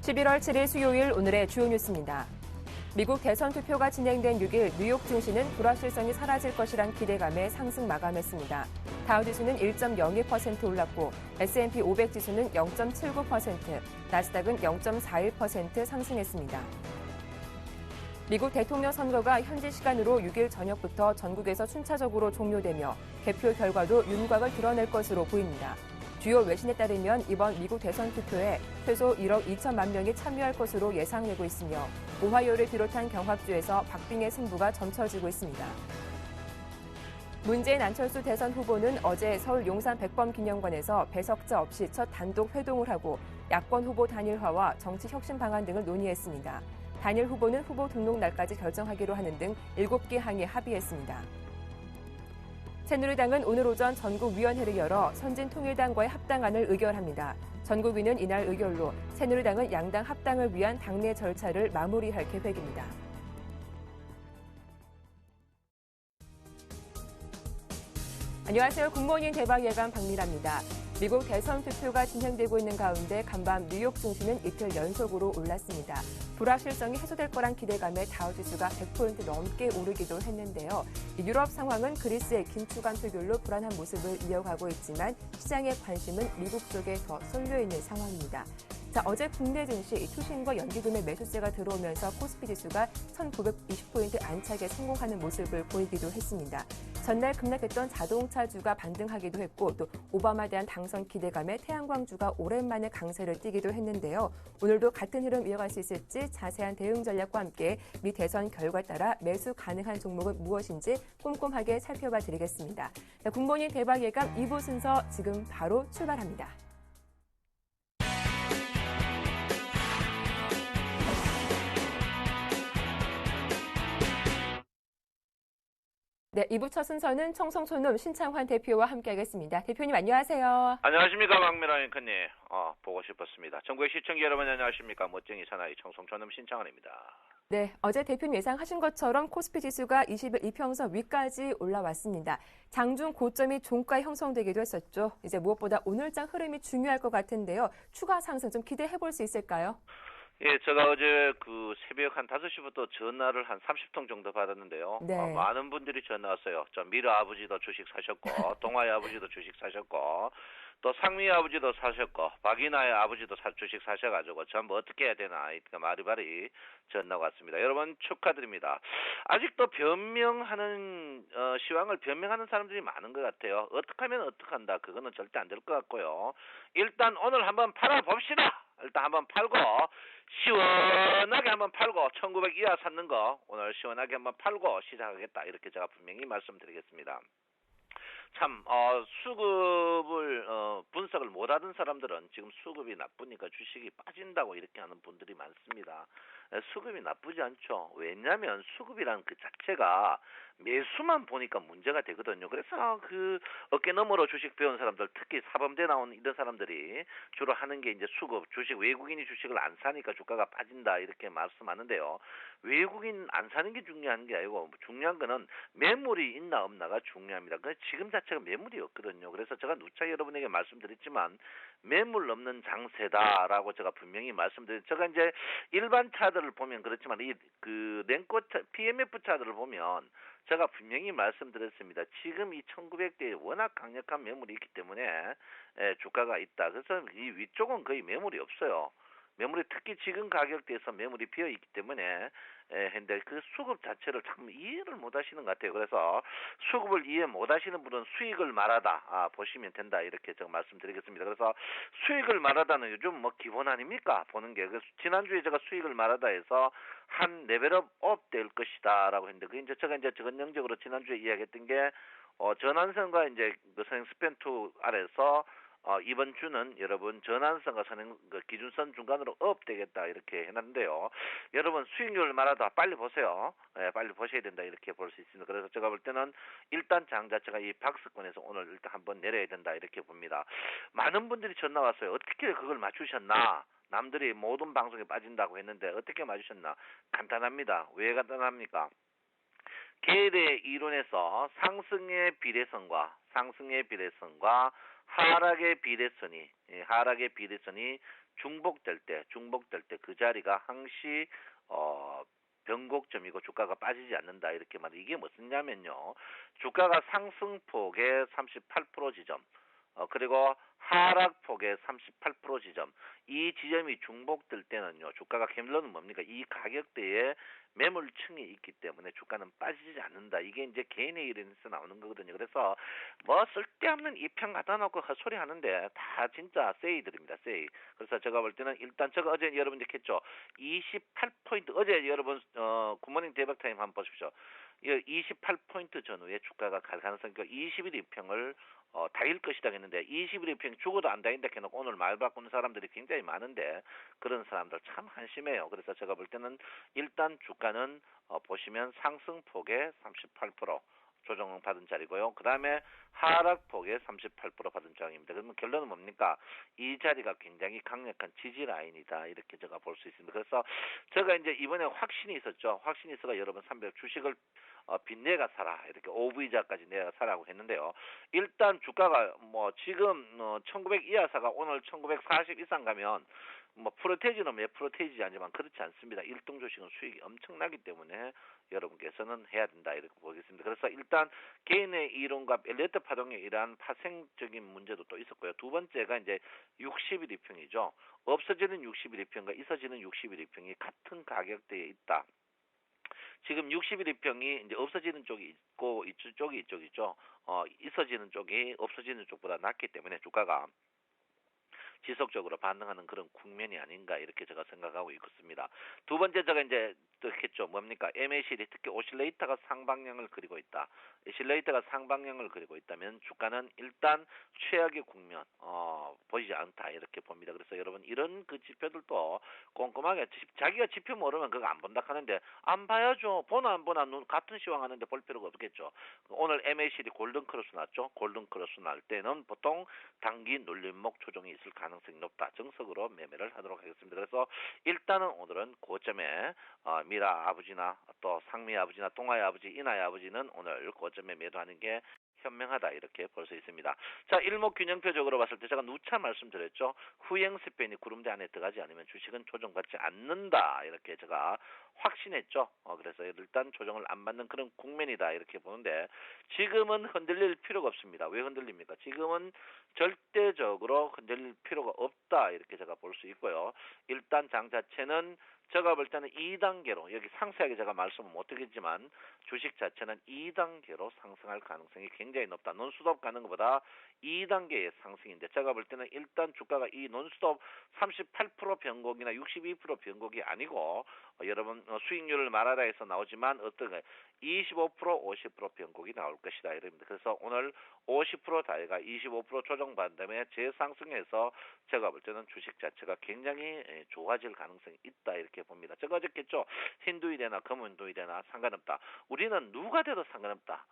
11월 7일 수요일 오늘의 주요 뉴스입니다. 미국 대선 투표가 진행된 6일 뉴욕 증시는 불확실성이 사라질 것이란 기대감에 상승 마감했습니다. 다우지수는 1.02% 올랐고 S&P 500 지수는 0.79%, 나스닥은 0.41% 상승했습니다. 미국 대통령 선거가 현지 시간으로 6일 저녁부터 전국에서 순차적으로 종료되며 개표 결과도 윤곽을 드러낼 것으로 보입니다. 주요 외신에 따르면 이번 미국 대선 투표에 최소 1억 2천만 명이 참여할 것으로 예상되고 있으며 오하이오를 비롯한 경합주에서 박빙의 승부가 점쳐지고 있습니다. 문재인 안철수 대선 후보는 어제 서울 용산 백범기념관에서 배석자 없이 첫 단독 회동을 하고 야권 후보 단일화와 정치 혁신 방안 등을 논의했습니다. 단일 후보는 후보 등록 날까지 결정하기로 하는 등 7개 항에 합의했습니다. 새누리당은 오늘 오전 전국위원회를 열어 선진통일당과의 합당안을 의결합니다. 전국위는 이날 의결로 새누리당은 양당 합당을 위한 당내 절차를 마무리할 계획입니다. 안녕하세요. 굿모닝 대박 예감 박미라입니다. 미국 대선 투표가 진행되고 있는 가운데 간밤 뉴욕 증시는 이틀 연속으로 올랐습니다. 불확실성이 해소될 거란 기대감에 다우지수가 100% 넘게 오르기도 했는데요. 유럽 상황은 그리스의 긴축안 표결로 불안한 모습을 이어가고 있지만 시장의 관심은 미국 쪽에 더 쏠려 있는 상황입니다. 자, 어제 국내 증시 투신과 연기금의 매수세가 들어오면서 코스피 지수가 1920포인트 안착에 성공하는 모습을 보이기도 했습니다. 전날 급락했던 자동차주가 반등하기도 했고 또 오바마에 대한 당선 기대감에 태양광주가 오랜만에 강세를 띠기도 했는데요. 오늘도 같은 흐름 이어갈 수 있을지 자세한 대응 전략과 함께 미 대선 결과에 따라 매수 가능한 종목은 무엇인지 꼼꼼하게 살펴봐 드리겠습니다. 굿모닝 대박 예감 2부 순서 지금 바로 출발합니다. 네, 2부 첫 순서는 청송촌놈 신창환 대표와 함께하겠습니다. 대표님 안녕하세요. 안녕하십니까 박미라 앵커님. 보고 싶었습니다. 전국의 시청자 여러분 안녕하십니까. 멋쟁이 사나이 청송촌놈 신창환입니다. 네, 어제 대표님 예상하신 것처럼 코스피 지수가 20일 이평선 위까지 올라왔습니다. 장중 고점이 종가 형성되기도 했었죠. 이제 무엇보다 오늘장 흐름이 중요할 것 같은데요. 추가 상승 좀 기대해 볼 수 있을까요? 예, 제가 어제 새벽 한 5시부터 전화를 한 30통 정도 받았는데요. 네. 많은 분들이 전화 왔어요. 저 미르 아버지도 주식 사셨고, 동아의 아버지도 주식 사셨고, 또 상미 아버지도 사셨고, 박인아의 아버지도 주식 사셔가지고 전부 어떻게 해야 되나 이렇게 마리바리 전화가 왔습니다. 여러분 축하드립니다. 아직도 변명하는 시황을 변명하는 사람들이 많은 것 같아요. 어떻게 하면 어떡한다. 그거는 절대 안 될 것 같고요. 일단 오늘 한번 팔아봅시다. 일단 한번 팔고 시원하게 한번 팔고 1900 이하 샀는 거 오늘 시원하게 한번 팔고 시작하겠다. 이렇게 제가 분명히 말씀드리겠습니다. 참 수급을 분석을 못하던 사람들은 지금 수급이 나쁘니까 주식이 빠진다고 이렇게 하는 분들이 많습니다. 수급이 나쁘지 않죠. 왜냐하면 수급이란 그 자체가 매수만 보니까 문제가 되거든요. 그래서 그 어깨 너머로 주식 배운 사람들, 특히 사범대 나온 이런 사람들이 주로 하는 게 이제 수급, 주식, 외국인이 주식을 안 사니까 주가가 빠진다 이렇게 말씀하는데요. 외국인 안 사는 게 중요한 게 아니고 중요한 거는 매물이 있나 없나가 중요합니다. 근데 지금 자체가 매물이 없거든요. 그래서 제가 누차 여러분에게 말씀드렸지만 매물 없는 장세다라고 제가 분명히 말씀드렸죠. 제가 이제 일반 차들을 보면 그렇지만 그 랭커 PMF 차들을 보면 제가 분명히 말씀드렸습니다. 지금 이 1900대에 워낙 강력한 매물이 있기 때문에 주가가 있다. 그래서 이 위쪽은 거의 매물이 없어요. 매물이 특히 지금 가격대에서 매물이 비어 있기 때문에 근데 그 수급 자체를 참 이해를 못 하시는 것 같아요. 그래서 수급을 이해 못 하시는 분은 수익을 말하다 보시면 된다. 이렇게 제가 말씀드리겠습니다. 그래서 수익을 말하다는 요즘 뭐 기본 아닙니까? 보는 게. 그래서 지난주에 제가 수익을 말하다 해서 한 레벨업 될 것이다 라고 했는데 그 이제 제가 이제 전형적으로 지난주에 이야기했던 게 전환선과 이제 그 선행 스팬2 아래서 이번 주는 여러분 전환선과 선행 기준선 중간으로 되겠다 이렇게 해놨는데요. 여러분 수익률을 말하다 빨리 보세요. 빨리 보셔야 된다 이렇게 볼 수 있습니다. 그래서 제가 볼 때는 일단 장 자체가 이 박스권에서 오늘 일단 한번 내려야 된다 이렇게 봅니다. 많은 분들이 전화 왔어요. 어떻게 그걸 맞추셨나? 남들이 모든 방송에 빠진다고 했는데 어떻게 맞추셨나? 간단합니다. 왜 간단합니까? 계열의 이론에서 상승의 비례성과 하락의 비례선이 중복될 때 그 자리가 항시 변곡점이고 주가가 빠지지 않는다 이렇게 말해. 이게 무엇이냐면요. 주가가 상승폭의 38% 지점, 그리고 하락폭의 38% 지점, 이 지점이 중복될 때는요. 주가가 결론은 뭡니까? 이 가격대에 매물층이 있기 때문에 주가는 빠지지 않는다. 이게 이제 개인의 일에서 나오는 거거든요. 그래서 뭐 쓸데없는 이평 갖다 놓고 헛소리 하는데 다 진짜 세이들입니다. 세이. 그래서 제가 볼 때는 일단 제가 어제 여러분들 했죠. 28포인트 어제 여러분 굿모닝 대박타임 한번 보십시오. 28포인트 전후에 주가가 갈 가능성이 20일 이평을 다일 것이다 했는데 20일 이평 죽어도 안 다닌다 해놓고 오늘 말 바꾸는 사람들이 굉장히 많은데 그런 사람들 참 한심해요. 그래서 제가 볼 때는 일단 주가는 보시면 상승폭의 38% 조정받은 자리고요. 그 다음에 하락폭의 38% 받은 자리입니다. 그러면 결론은 뭡니까? 이 자리가 굉장히 강력한 지지 라인이다. 이렇게 제가 볼 수 있습니다. 그래서 제가 이제 이번에 확신이 있었죠. 확신이 있어가 여러분 300 주식을 빚내가 사라 이렇게 오브이자까지 내가 사라고 했는데요. 일단 주가가 뭐 지금 1900 이하사가 오늘 1940 이상 가면 뭐 프로테이지는 몇 프로테이지 아니지만 그렇지 않습니다. 일등 주식은 수익이 엄청나기 때문에 여러분께서는 해야 된다 이렇게 보겠습니다. 그래서 일단 개인의 이론과 엘리어트 파동의 이러한 파생적인 문제도 또 있었고요. 두 번째가 이제 60일 이평이죠. 없어지는 60일 이평과 있어지는 60일 이평이 같은 가격대에 있다. 지금 60일 이평이 이제 없어지는 쪽이 있고 이쪽이 이쪽이죠. 있어지는 쪽이 없어지는 쪽보다 낮기 때문에 주가가 지속적으로 반응하는 그런 국면이 아닌가 이렇게 제가 생각하고 있습니다. 두 번째 제가 이제 했죠. 뭡니까? MACD 특히 오실레이터가 상방향을 그리고 있다. 오실레이터가 상방향을 그리고 있다면 주가는 일단 최악의 국면 보이지 않다 이렇게 봅니다. 그래서 여러분 이런 그 지표들도 꼼꼼하게 자기가 지표 모르면 그거 안 본다 하는데 안 봐야죠. 보나 안 보나 눈 같은 시황 하는데 볼 필요가 없겠죠. 오늘 MACD 골든 크로스 났죠. 골든 크로스 날 때는 보통 단기 눌림목 조정이 있을 가능성이 높다. 정석으로 매매를 하도록 하겠습니다. 그래서 일단은 오늘은 고점에 미라 아버지나 또 상미 아버지나 동아의 아버지, 인하의 아버지는 오늘 고점에 매도하는 게 현명하다 이렇게 볼 수 있습니다. 자, 일목균형표적으로 봤을 때 제가 누차 말씀드렸죠. 후행 스팬이 구름대 안에 들어가지 않으면 주식은 조정받지 않는다 이렇게 제가 확신했죠. 그래서 일단 조정을 안 받는 그런 국면이다 이렇게 보는데 지금은 흔들릴 필요가 없습니다. 왜 흔들립니까? 지금은 절대적으로 흔들릴 필요가 없다 이렇게 제가 볼 수 있고요. 일단 장 자체는 제가 볼 때는 2단계로 여기 상세하게 제가 말씀을 못 드리겠지만 주식 자체는 2단계로 상승할 가능성이 굉장히 높다. 논스톱 가는 것보다 2단계의 상승인데 제가 볼 때는 일단 주가가 이 논스톱 38% 변곡이나 62% 변곡이 아니고 여러분 수익률을 말하라 해서 나오지만 어떤 25% 50% 변곡이 나올 것이다 이럽니다. 그래서 오늘 50% 다이가 25% 조정받은 다음에 재상승해서 제가 볼 때는 주식 자체가 굉장히 좋아질 가능성이 있다 이렇게 봅니다. 제가 어저께죠. 흰두이되나 검은두이되나 상관없다. 우리는 누가 돼도 상관없다.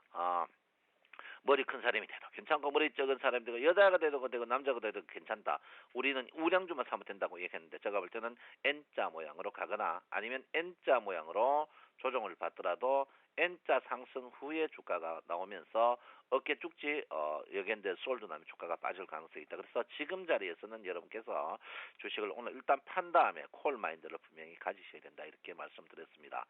머리 큰 사람이 돼도 괜찮고 머리 적은 사람이 되고 여자가 돼도 되고 남자가 돼도 괜찮다. 우리는 우량주만 사면 된다고 얘기했는데 제가 볼 때는 N자 모양으로 가거나 아니면 N자 모양으로 조정을 받더라도 N자 상승 후에 주가가 나오면서 어깨 쭉지 여기인데 솔드 나면 주가가 빠질 가능성이 있다. 그래서 지금 자리에서는 여러분께서 주식을 오늘 일단 판 다음에 콜 마인드를 분명히 가지셔야 된다 이렇게 말씀드렸습니다.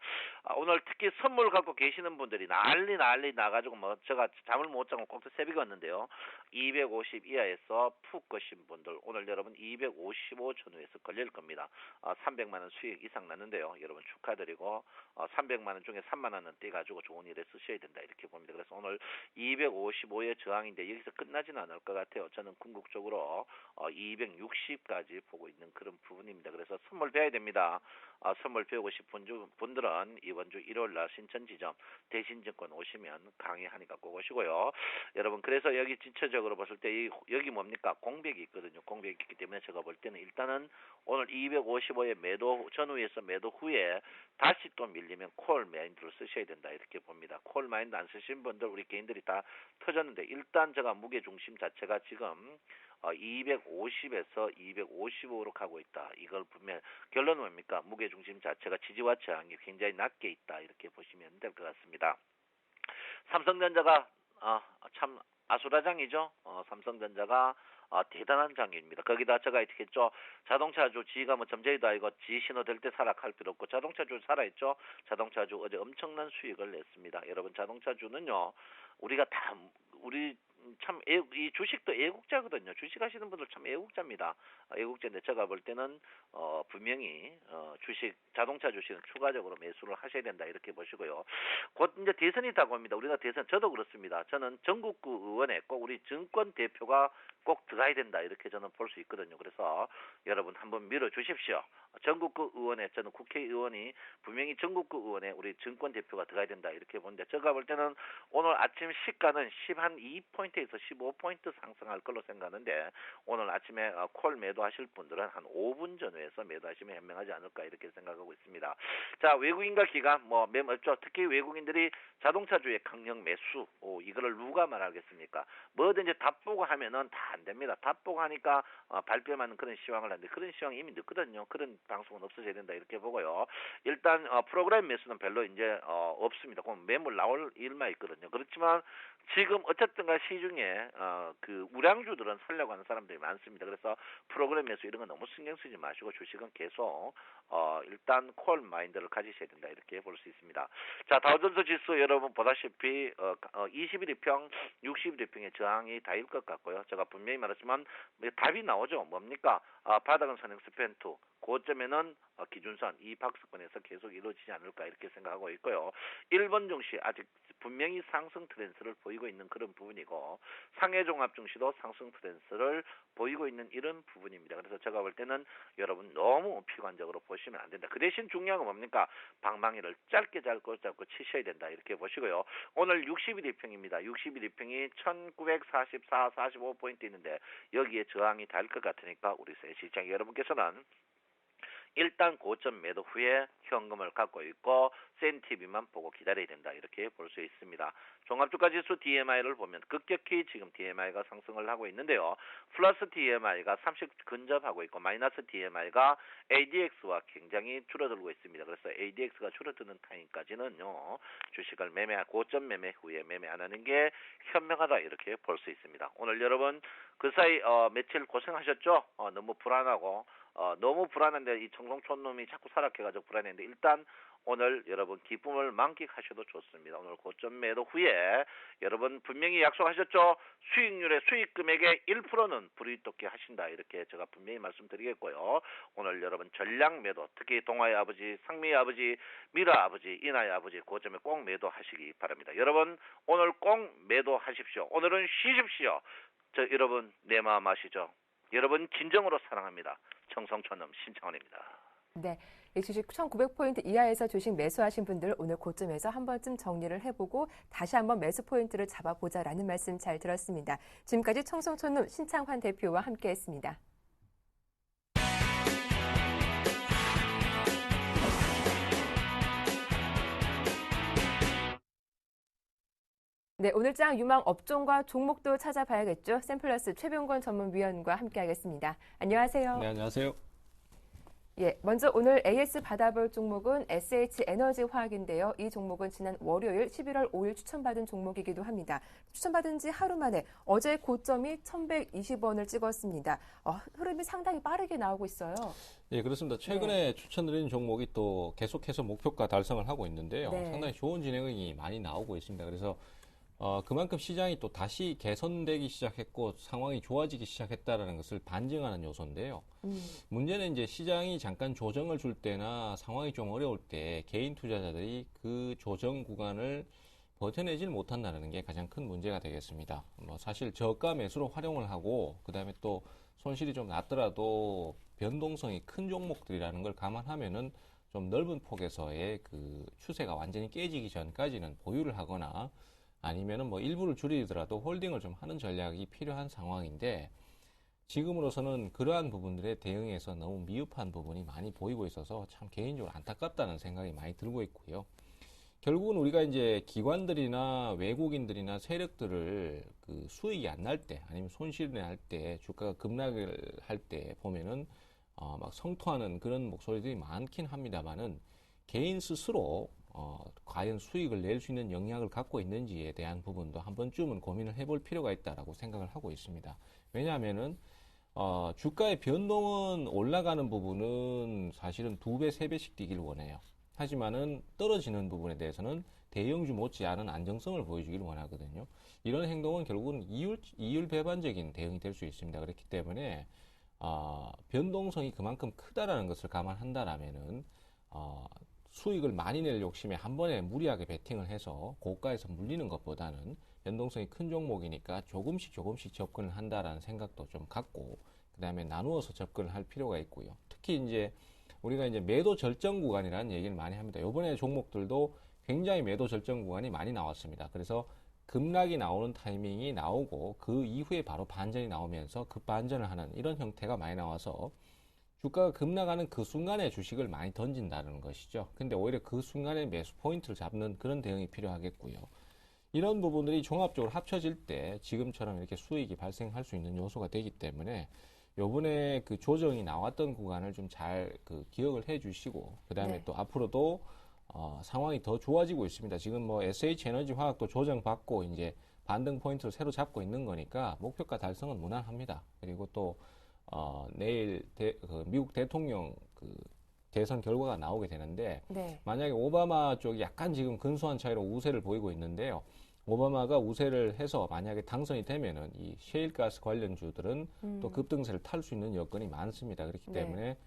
오늘 특히 선물 갖고 계시는 분들이 난리 나가지고 뭐 제가 잠을 못 자고 꼭두 새벽에 왔는데요. 250 이하에서 푹 거신 분들 오늘 여러분 255 전후에서 걸릴 겁니다. 300만 원 수익 이상 났는데요. 여러분 축하드리고 300만 원 중에 3만 원은 떼가지고 좋은 일에 쓰셔야 된다 이렇게 봅니다. 그래서 오늘 255의 저항인데 여기서 끝나지는 않을 것 같아요. 저는 궁극적으로 260까지 보고 있는 그런 부분입니다. 그래서 선물 배워야 됩니다. 선물 배우고 싶은 분들은 이번 주 일요일 날 신천지점 대신증권 오시면 강의하니까 꼭 오시고요. 여러분 그래서 여기 전체적으로 봤을 때 여기 뭡니까? 공백이 있거든요. 공백이 있기 때문에 제가 볼 때는 일단은 오늘 255의 매도 전후에서 매도 후에 다시 또 밀리면 콜 마인드를 쓰셔야 된다 이렇게 봅니다. 콜 마인드 안 쓰신 분들 우리 개인들이 다 터졌는데 일단 제가 무게 중심 자체가 지금 250에서 255로 가고 있다. 이걸 보면 결론은 뭡니까? 무게 중심 자체가 지지와 저항이 굉장히 낮게 있다. 이렇게 보시면 될 것 같습니다. 삼성전자가 참 아수라장이죠. 삼성전자가 대단한 장입니다. 거기다 제가 이렇게 했죠. 자동차주 지가 뭐 점쟁이도 아니고 지 신호 될 때 사락할 필요 없고 자동차주 살아있죠. 자동차주 어제 엄청난 수익을 냈습니다. 여러분 자동차주는요. 우리가 다 우리 참 이 주식도 애국자거든요. 주식하시는 분들 참 애국자입니다. 애국자인데 제가 볼 때는 분명히 주식 자동차 주식은 추가적으로 매수를 하셔야 된다 이렇게 보시고요. 곧 이제 대선이 다가옵니다. 우리가 대선 저도 그렇습니다. 저는 전국구 의원에 꼭 우리 정권 대표가 꼭 들어가야 된다 이렇게 저는 볼 수 있거든요. 그래서 여러분 한번 밀어주십시오. 전국구 의원에 저는 국회의원이 분명히 전국구 의원에 우리 정권 대표가 들어가야 된다 이렇게 보는데 제가 볼 때는 오늘 아침 시가는 10한 2포인트에서 15포인트 상승할 걸로 생각하는데 오늘 아침에 콜 매도하실 분들은 한 5분 전후에서 매도하시면 현명하지 않을까 이렇게 생각하고 있습니다. 자, 외국인과 기관 뭐 매몰죠. 특히 외국인들이 자동차주의 강력 매수 이거를 누가 말하겠습니까? 뭐든지 답 보고 하면은 다 안 됩니다. 답 보고 하니까 발표하는 그런 시황을 하는데 그런 시황이 이미 늦거든요. 그런 방송은 없어져야 된다 이렇게 보고요. 일단 프로그램 매수는 별로 이제 없습니다. 그럼 매물 나올 일만 있거든요. 그렇지만 지금 어쨌든가 시중에 그 우량주들은 살려고 하는 사람들이 많습니다. 그래서 프로그램 매수 이런 건 너무 신경 쓰지 마시고 주식은 계속 일단 콜 마인드를 가지셔야 된다 이렇게 볼 수 있습니다. 자, 다우존스 지수 여러분 보다시피 21일평, 60일평의 저항이 다일 것 같고요. 제가 분명히 말했지만 답이 나오죠. 뭡니까? 바닥은 선행 스펜2 고점에는 기준선 이 박스권에서 계속 이루어지지 않을까 이렇게 생각하고 있고요. 일본 증시 아직 분명히 상승 트렌드를 보이고 있는 그런 부분이고 상해 종합 증시도 상승 트렌드를 보이고 있는 이런 부분입니다. 그래서 제가 볼 때는 여러분 너무 비관적으로 보시면 안 된다. 그 대신 중요한 건 뭡니까? 방망이를 짧게 잡고 치셔야 된다 이렇게 보시고요. 오늘 61일평입니다. 61일평이 1944, 45포인트 있는데 여기에 저항이 닿을 것 같으니까 우리 시장 여러분께서는 일단 고점 매도 후에 현금을 갖고 있고 센 TV만 보고 기다려야 된다 이렇게 볼 수 있습니다. 종합주가지수 DMI를 보면 급격히 지금 DMI가 상승을 하고 있는데요. 플러스 DMI가 30 근접하고 있고 마이너스 DMI가 ADX와 굉장히 줄어들고 있습니다. 그래서 ADX가 줄어드는 타임까지는요. 주식을 고점 매매 후에 매매 안 하는 게 현명하다 이렇게 볼 수 있습니다. 오늘 여러분 그 사이 며칠 고생하셨죠? 너무 불안하고 너무 불안한데 이 청송촌놈이 자꾸 살악해가지고 불안했는데 일단 오늘 여러분 기쁨을 만끽하셔도 좋습니다. 오늘 고점 매도 후에 여러분 분명히 약속하셨죠? 수익률의 수익금액의 1%는 불이웃돕게 하신다 이렇게 제가 분명히 말씀드리겠고요. 오늘 여러분 전량 매도 특히 동아의 아버지, 상미의 아버지, 미라 아버지, 이나의 아버지 고점에 꼭 매도하시기 바랍니다. 여러분 오늘 꼭 매도하십시오. 오늘은 쉬십시오. 여러분 내 마음 아시죠? 여러분 진정으로 사랑합니다. 청성촌놈 신창원입니다. 네, 이 주식 1900포인트 이하에서 주식 매수하신 분들 오늘 고점에서 한 번쯤 정리를 해보고 다시 한번 매수 포인트를 잡아보자라는 말씀 잘 들었습니다. 지금까지 청성촌놈 신창환 대표와 함께했습니다. 네, 오늘장 유망 업종과 종목도 찾아봐야겠죠. 샘플러스 최병권 전문위원과 함께하겠습니다. 안녕하세요. 네, 안녕하세요. 예, 먼저 오늘 AS 받아볼 종목은 SH에너지화학인데요. 이 종목은 지난 월요일 11월 5일 추천받은 종목이기도 합니다. 추천받은 지 하루 만에 어제 고점이 1,120원을 찍었습니다. 흐름이 상당히 빠르게 나오고 있어요. 예, 그렇습니다. 최근에 추천드린 종목이 또 계속해서 목표가 달성을 하고 있는데요. 네. 상당히 좋은 진행이 많이 나오고 있습니다. 그래서 그만큼 시장이 또 다시 개선되기 시작했고 상황이 좋아지기 시작했다라는 것을 반증하는 요소인데요. 문제는 이제 시장이 잠깐 조정을 줄 때나 상황이 좀 어려울 때 개인 투자자들이 그 조정 구간을 버텨내질 못한다는 게 가장 큰 문제가 되겠습니다. 사실 저가 매수로 활용을 하고 그다음에 또 손실이 좀 났더라도 변동성이 큰 종목들이라는 걸 감안하면은 좀 넓은 폭에서의 그 추세가 완전히 깨지기 전까지는 보유를 하거나 아니면은 일부를 줄이더라도 홀딩을 좀 하는 전략이 필요한 상황인데 지금으로서는 그러한 부분들에 대응해서 너무 미흡한 부분이 많이 보이고 있어서 참 개인적으로 안타깝다는 생각이 많이 들고 있고요. 결국은 우리가 이제 기관들이나 외국인들이나 세력들을 그 수익이 안 날 때 아니면 손실이 날 때 주가가 급락을 할 때 보면은 막 성토하는 그런 목소리들이 많긴 합니다만은 개인 스스로 과연 수익을 낼 수 있는 영향을 갖고 있는지에 대한 부분도 한 번쯤은 고민을 해볼 필요가 있다라고 생각을 하고 있습니다. 왜냐하면은 주가의 변동은 올라가는 부분은 사실은 2배, 3배씩 뛰길 원해요. 하지만은 떨어지는 부분에 대해서는 대형주 못지않은 안정성을 보여주길 원하거든요. 이런 행동은 결국은 이율 배반적인 대응이 될 수 있습니다. 그렇기 때문에 변동성이 그만큼 크다라는 것을 감안한다라면은 수익을 많이 낼 욕심에 한 번에 무리하게 베팅을 해서 고가에서 물리는 것보다는 변동성이 큰 종목이니까 조금씩 접근을 한다라는 생각도 좀 갖고 그 다음에 나누어서 접근을 할 필요가 있고요. 특히 이제 우리가 이제 매도 절정 구간이라는 얘기를 많이 합니다. 이번에 종목들도 굉장히 매도 절정 구간이 많이 나왔습니다. 그래서 급락이 나오는 타이밍이 나오고 그 이후에 바로 반전이 나오면서 급반전을 하는 이런 형태가 많이 나와서 주가가 급락하는 그 순간에 주식을 많이 던진다는 것이죠. 근데 오히려 그 순간에 매수 포인트를 잡는 그런 대응이 필요하겠고요. 이런 부분들이 종합적으로 합쳐질 때 지금처럼 이렇게 수익이 발생할 수 있는 요소가 되기 때문에 요번에 그 조정이 나왔던 구간을 좀 잘 기억을 해 주시고 그 다음에 또 앞으로도 상황이 더 좋아지고 있습니다. 지금 뭐 SH에너지 화학도 조정받고 이제 반등 포인트를 새로 잡고 있는 거니까 목표가 달성은 무난합니다. 그리고 또 내일 미국 대통령 대선 결과가 나오게 되는데 만약에 오바마 쪽이 약간 지금 근소한 차이로 우세를 보이고 있는데요. 오바마가 우세를 해서 만약에 당선이 되면은 이 셰일가스 관련주들은 또 급등세를 탈 수 있는 여건이 많습니다. 그렇기 때문에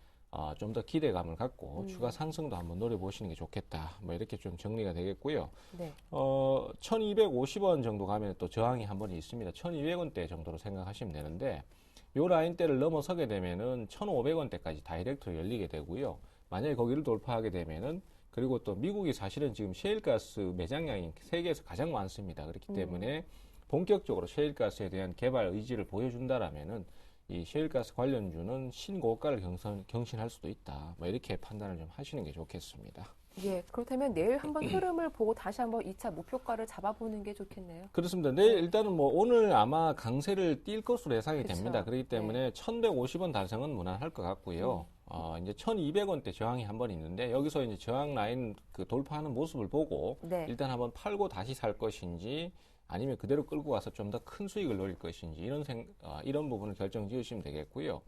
좀 더 기대감을 갖고 추가 상승도 한번 노려보시는 게 좋겠다. 뭐 이렇게 좀 정리가 되겠고요. 1250원 정도 가면 또 저항이 한 번 있습니다. 1200원대 정도로 생각하시면 되는데 요 라인대를 넘어서게 되면은 1500원대까지 다이렉트로 열리게 되고요. 만약에 거기를 돌파하게 되면은 그리고 또 미국이 사실은 지금 셰일가스 매장량이 세계에서 가장 많습니다. 그렇기 때문에 본격적으로 셰일가스에 대한 개발 의지를 보여준다라면은 이 셰일가스 관련주는 신고가를 경신할 수도 있다. 뭐 이렇게 판단을 좀 하시는 게 좋겠습니다. 예, 그렇다면 내일 한번 흐름을 보고 다시 한번 2차 목표가를 잡아보는 게 좋겠네요. 그렇습니다. 내일 일단은 뭐 오늘 아마 강세를 띌 것으로 예상이 됩니다. 그렇기 때문에 1150원 달성은 무난할 것 같고요. 이제 1200원대 저항이 한 번 있는데 여기서 이제 저항 라인 돌파하는 모습을 보고 일단 한번 팔고 다시 살 것인지 아니면 그대로 끌고 가서 좀 더 큰 수익을 노릴 것인지 이런 부분을 결정 지으시면 되겠고요.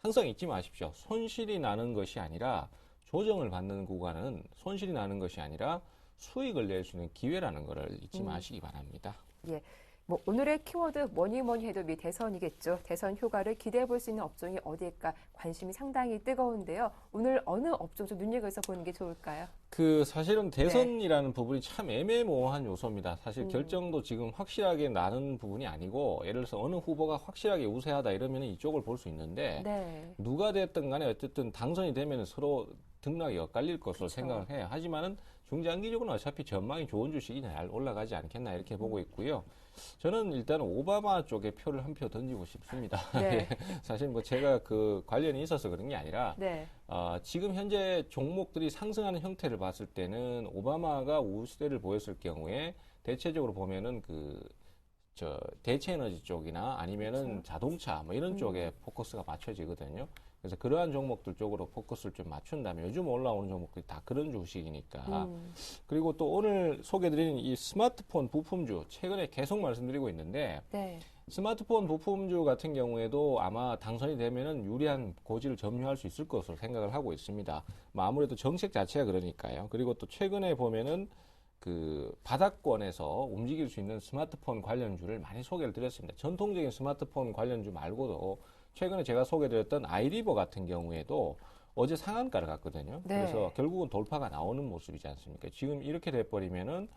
항상 잊지 마십시오. 손실이 나는 것이 아니라 조정을 받는 구간은 손실이 나는 것이 아니라 수익을 낼 수 있는 기회라는 것을 잊지 마시기 바랍니다. 예. 뭐 오늘의 키워드 뭐니 해도 미 대선이겠죠. 대선 효과를 기대해 볼 수 있는 업종이 어디일까 관심이 상당히 뜨거운데요. 오늘 어느 업종 좀 눈여겨서 보는 게 좋을까요? 사실은 대선이라는 부분이 참 애매모호한 요소입니다. 사실 결정도 지금 확실하게 나는 부분이 아니고 예를 들어서 어느 후보가 확실하게 우세하다 이러면 이쪽을 볼 수 있는데 누가 됐든 간에 어쨌든 당선이 되면 서로 등락이 엇갈릴 것으로 생각을 해요. 하지만은 중장기적으로는 어차피 전망이 좋은 주식이 잘 올라가지 않겠나 이렇게 보고 있고요. 저는 일단 오바마 쪽에 표를 한 표 던지고 싶습니다. 사실 뭐 제가 관련이 있어서 그런 게 아니라 지금 현재 종목들이 상승하는 형태를 봤을 때는 오바마가 우세를 보였을 경우에 대체적으로 보면은 대체 에너지 쪽이나 아니면은 자동차 뭐 이런 쪽에 포커스가 맞춰지거든요. 그래서 그러한 종목들 쪽으로 포커스를 좀 맞춘다면 요즘 올라오는 종목들이 다 그런 주식이니까. 그리고 또 오늘 소개드리는 이 스마트폰 부품주 최근에 계속 말씀드리고 있는데 스마트폰 부품주 같은 경우에도 아마 당선이 되면은 유리한 고지를 점유할 수 있을 것으로 생각을 하고 있습니다. 뭐 아무래도 정책 자체가 그러니까요. 그리고 또 최근에 보면은 바닥권에서 움직일 수 있는 스마트폰 관련주를 많이 소개를 드렸습니다. 전통적인 스마트폰 관련주 말고도 최근에 제가 소개드렸던 아이리버 같은 경우에도 어제 상한가를 갔거든요. 그래서 결국은 돌파가 나오는 모습이지 않습니까? 지금 이렇게 돼버리면은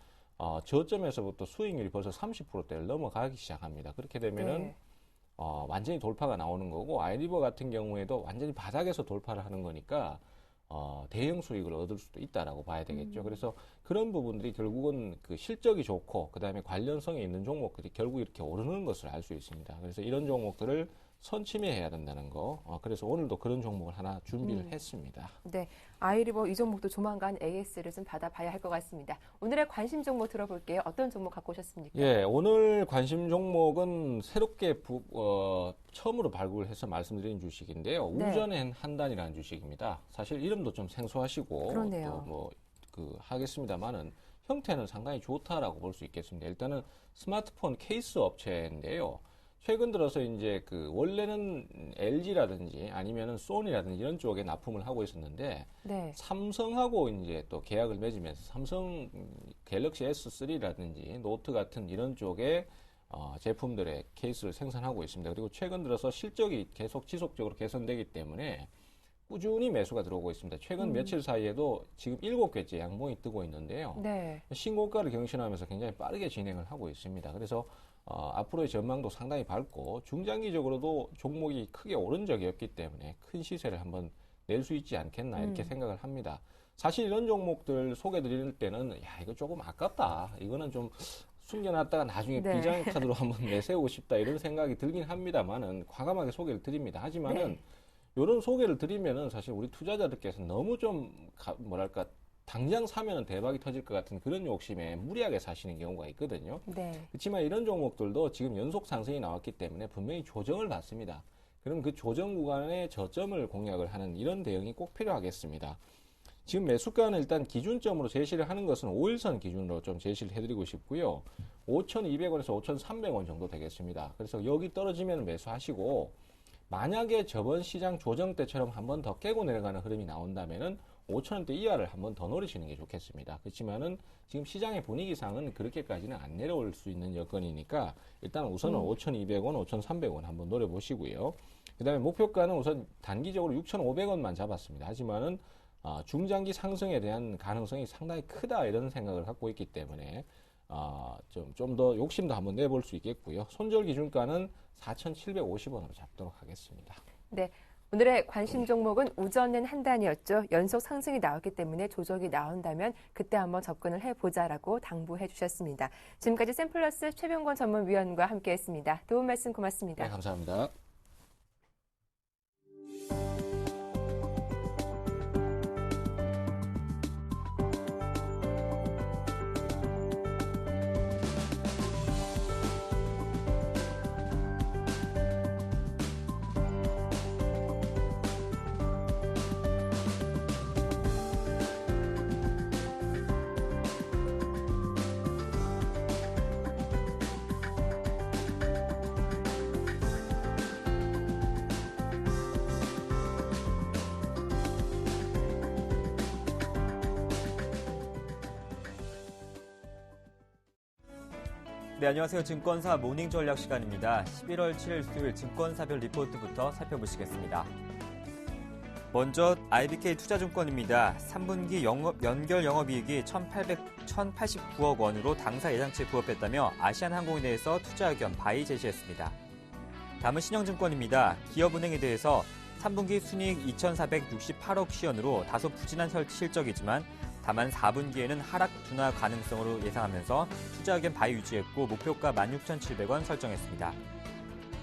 저점에서부터 수익률이 벌써 30%대를 넘어가기 시작합니다. 그렇게 되면은 완전히 돌파가 나오는 거고 아이리버 같은 경우에도 완전히 바닥에서 돌파를 하는 거니까 대형 수익을 얻을 수도 있다라고 봐야 되겠죠. 그래서 그런 부분들이 결국은 실적이 좋고 그다음에 관련성이 있는 종목들이 결국 이렇게 오르는 것을 알 수 있습니다. 그래서 이런 종목들을 선침해야 된다는 거. 그래서 오늘도 그런 종목을 하나 준비를 했습니다. 네, 아이리버 이 종목도 조만간 AS를 좀 받아봐야 할 것 같습니다. 오늘의 관심 종목 들어볼게요. 어떤 종목 갖고 오셨습니까? 예, 오늘 관심 종목은 새롭게 처음으로 발굴해서 말씀드린 주식인데요. 우전앤 한단이라는 주식입니다. 사실 이름도 좀 생소하시고 그러네요. 또 하겠습니다만은 형태는 상당히 좋다라고 볼 수 있겠습니다. 일단은 스마트폰 케이스 업체인데요. 최근 들어서 이제 원래는 LG라든지 아니면은 소니라든지 이런 쪽에 납품을 하고 있었는데 네. 삼성하고 이제 또 계약을 맺으면서 삼성 갤럭시 S3라든지 노트 같은 이런 쪽에 제품들의 케이스를 생산하고 있습니다. 그리고 최근 들어서 실적이 계속 지속적으로 개선되기 때문에 꾸준히 매수가 들어오고 있습니다. 최근 며칠 사이에도 지금 7개째 양봉이 뜨고 있는데요. 네. 신고가를 경신하면서 굉장히 빠르게 진행을 하고 있습니다. 그래서 앞으로의 전망도 상당히 밝고 중장기적으로도 종목이 크게 오른 적이 없기 때문에 큰 시세를 한번 낼 수 있지 않겠나 이렇게 생각을 합니다. 사실 이런 종목들 소개 드릴 때는 이거 조금 아깝다. 이거는 좀 숨겨놨다가 나중에 네. 비장카드로 한번 내세우고 싶다 이런 생각이 들긴 합니다만은 과감하게 소개를 드립니다. 하지만은 네. 이런 소개를 드리면은 사실 우리 투자자들께서 너무 좀 당장 사면은 대박이 터질 것 같은 그런 욕심에 무리하게 사시는 경우가 있거든요. 네. 그렇지만 이런 종목들도 지금 연속 상승이 나왔기 때문에 분명히 조정을 받습니다. 그럼 그 조정 구간의 저점을 공략을 하는 이런 대응이 꼭 필요하겠습니다. 지금 매수가는 일단 기준점으로 제시를 하는 것은 5일선 기준으로 좀 제시를 해드리고 싶고요. 5,200원에서 5,300원 정도 되겠습니다. 그래서 여기 떨어지면 매수하시고 만약에 저번 시장 조정 때처럼 한 번 더 깨고 내려가는 흐름이 나온다면은 5,000원대 이하를 한 번 더 노리시는 게 좋겠습니다. 그렇지만은 지금 시장의 분위기상은 그렇게까지는 안 내려올 수 있는 여건이니까 일단 우선은 5,200원, 5,300원 한번 노려보시고요. 그 다음에 목표가는 우선 단기적으로 6,500원만 잡았습니다. 하지만은 중장기 상승에 대한 가능성이 상당히 크다 이런 생각을 갖고 있기 때문에 좀 더 욕심도 한번 내볼 수 있겠고요. 손절 기준가는 4,750원으로 잡도록 하겠습니다. 네. 오늘의 관심 종목은 우전은 한 단이었죠. 연속 상승이 나왔기 때문에 조정이 나온다면 그때 한번 접근을 해보자라고 당부해 주셨습니다. 지금까지 샘플러스 최병권 전문위원과 함께했습니다. 도움 말씀 고맙습니다. 네, 감사합니다. 네, 안녕하세요. 증권사 모닝 전략 시간입니다. 11월 7일 수요일 증권사별 리포트부터 살펴보시겠습니다. 먼저 IBK 투자증권입니다. 3분기 연결 영업이익이 1,089억 원으로 당사 예상치에 부합했다며 아시안항공에 대해서 투자 의견 바이 제시했습니다. 다음은 신영증권입니다. 기업은행에 대해서 3분기 순이익 2,468억 시원으로 다소 부진한 실적이지만 다만 4분기에는 하락 둔화 가능성으로 예상하면서 투자 의견 바이 유지했고 목표가 16,700원 설정했습니다.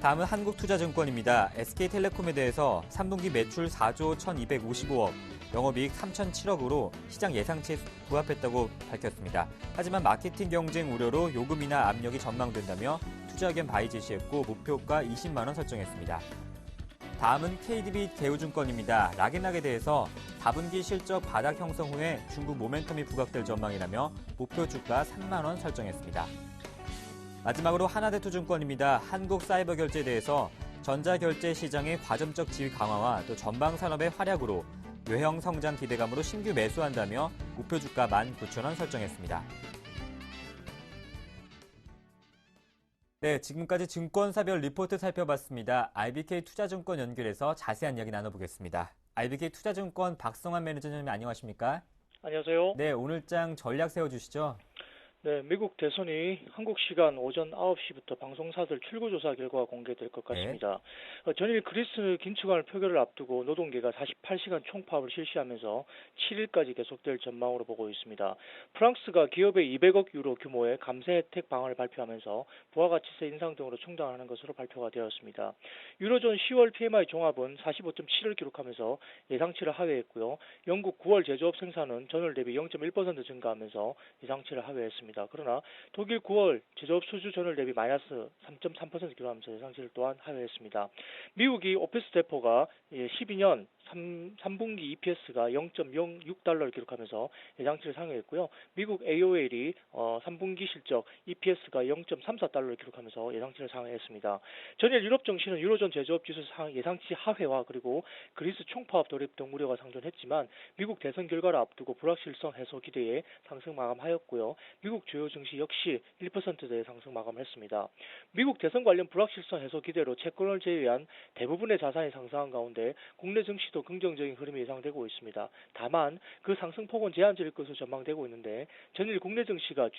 다음은 한국투자증권입니다. SK텔레콤에 대해서 3분기 매출 4조 1,255억, 영업이익 3,007억으로 시장 예상치에 부합했다고 밝혔습니다. 하지만 마케팅 경쟁 우려로 요금이나 압력이 전망된다며 투자 의견 바이 제시했고 목표가 20만 원 설정했습니다. 다음은 KDB 대우증권입니다. 락앤락에 대해서 4분기 실적 바닥 형성 후에 중국 모멘텀이 부각될 전망이라며 목표 주가 3만 원 설정했습니다. 마지막으로 하나대투증권입니다. 한국사이버결제에 대해서 전자결제 시장의 과점적 지위 강화와 또 전방산업의 활약으로 외형 성장 기대감으로 신규 매수한다며 목표 주가 19,000원 설정했습니다. 네, 지금까지 증권사별 리포트 살펴봤습니다. IBK 투자증권 연결해서 자세한 이야기 나눠보겠습니다. IBK 투자증권 박성환 매니저님 안녕하십니까? 안녕하세요. 네, 오늘장 전략 세워주시죠. 네, 미국 대선이 한국 시간 오전 9시부터 방송사들 출구조사 결과가 공개될 것 같습니다. 전일 그리스 긴축안을 표결을 앞두고 노동계가 48시간 총파업을 실시하면서 7일까지 계속될 전망으로 보고 있습니다. 프랑스가 기업에 200억 유로 규모의 감세 혜택 방안을 발표하면서 부가가치세 인상 등으로 충당하는 것으로 발표가 되었습니다. 유로존 10월 PMI 종합은 45.7을 기록하면서 예상치를 하회했고요. 영국 9월 제조업 생산은 전월 대비 0.1% 증가하면서 예상치를 하회했습니다. 있습니다. 그러나 독일 9월 제조업 수주 전월 대비 마이너스 3.3% 기록하면서 예상치를 또한 하회했습니다. 미국이 오피스 대포가 12년 3분기 EPS가 0.06달러를 기록하면서 예상치를 상회했고요. 미국 AOL이 3분기 실적 EPS가 0.34달러를 기록하면서 예상치를 상회했습니다. 전일 유럽 증시는 유로존 제조업 지수 예상치 하회와 그리고 그리스 총파업 돌입 등 우려가 상존했지만 미국 대선 결과를 앞두고 불확실성 해소 기대에 상승 마감하였고요. 미국 주요 증시 역시 1%대의 상승 마감했습니다. 미국 대선 관련 불확실성 해소 기대로 채권을 제외한 대부분의 자산이 상승한 가운데 국내 증시도 긍정적인 흐름이 예상되고 있습니다. 다만 그 상승폭은 제한적일 것으로 전망되고 있는데 전일 국내 증시가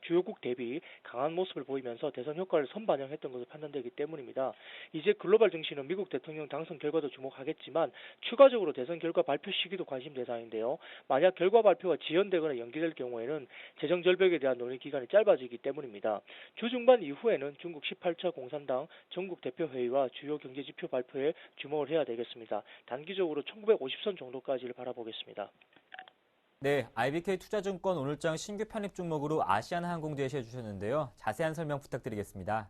주요국 대비 강한 모습을 보이면서 대선 효과를 선반영했던 것으로 판단되기 때문입니다. 이제 글로벌 증시는 미국 대통령 당선 결과도 주목하겠지만 추가적으로 대선 결과 발표 시기도 관심 대상인데요. 만약 결과 발표가 지연되거나 연기될 경우에는 재정 절벽에 대한 논의 기간이 짧아지기 때문입니다. 주 중반 이후에는 중국 18차 공산당 전국 대표회의와 주요 경제지표 발표에 주목을 해야 되겠습니다. 단기적으로 1950선 정도까지를 바라보겠습니다. 네, IBK 투자증권 오늘장 신규 편입 종목으로 아시아나항공 제시해 주셨는데요. 자세한 설명 부탁드리겠습니다.